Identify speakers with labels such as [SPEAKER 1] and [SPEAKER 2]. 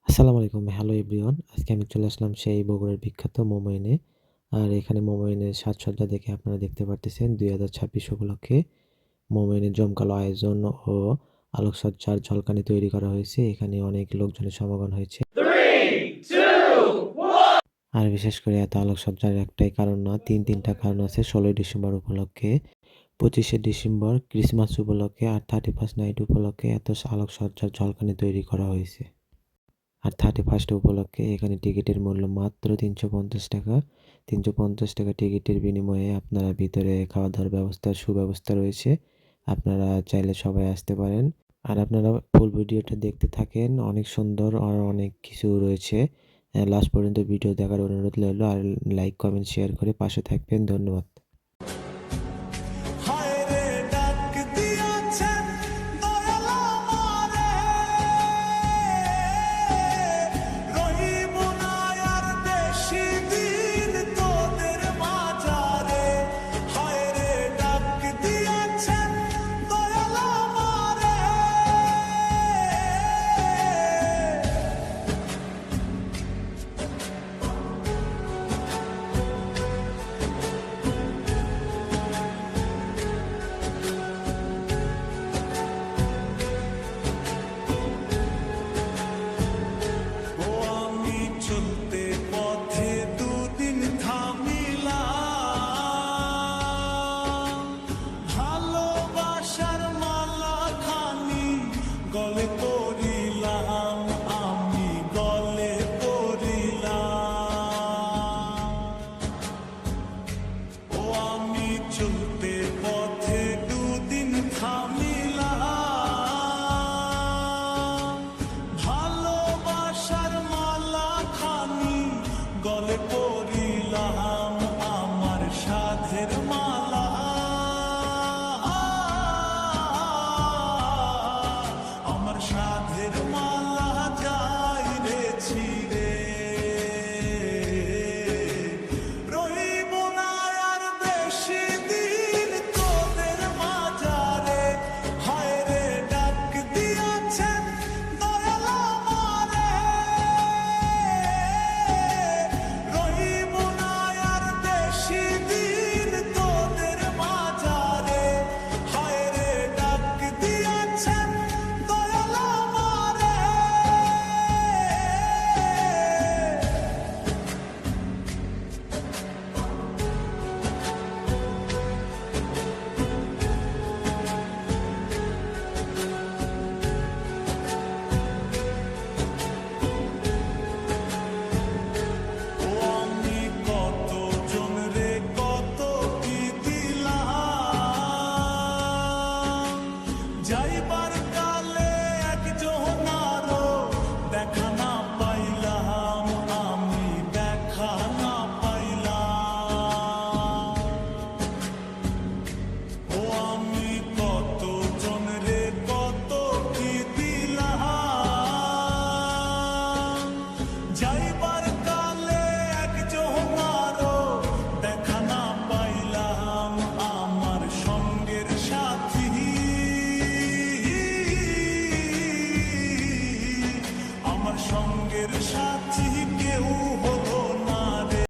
[SPEAKER 1] আসসালামু আলাইকুম। Hello everyone. আজকে আমি চলে আসলাম সেই বগুড়ার বিখ্যাত মোমো-ইনে। আর এখানে মোমো-ইনের সাজসজ্জা দেখে আপনারা দেখতে পারতেছেন ২০২৬ উপলক্ষে মোমো-ইনের জমকালো আয়োজন ও আলোকসজ্জার ঝলকানি তৈরি করা হয়েছে। এখানে অনেক লোকজনের সমাগম হয়েছে। আর বিশেষ করে এত আলোকসজ্জার একটাই কারণ না, ৩টা কারণ আছে। ১৬ই ডিসেম্বর উপলক্ষে, ২৫শে ডিসেম্বর ক্রিসমাস উপলক্ষে আর 31st নাইট উপলক্ষে এত আলোকসজ্জার ঝলকানি তৈরি করা হয়েছে। আর 31st উপলক্ষে এখানে টিকিটের মূল্য মাত্র ৳৩৫০। ৳৩৫০ টিকিটের বিনিময়ে আপনারা ভিতরে খাওয়া-দাওয়ার সুব্যবস্থা রয়েছে। আপনারা চাইলে সবাই আসতে পারেন। আর আপনারা ফুল ভিডিওটা দেখতে থাকেন। অনেক সুন্দর আর অনেক কিছু রয়েছে। লাস্ট পর্যন্ত ভিডিও দেখার অনুরোধ রইলো। আর লাইক, কমেন্ট, শেয়ার করে পাশে থাকবেন। ধন্যবাদ।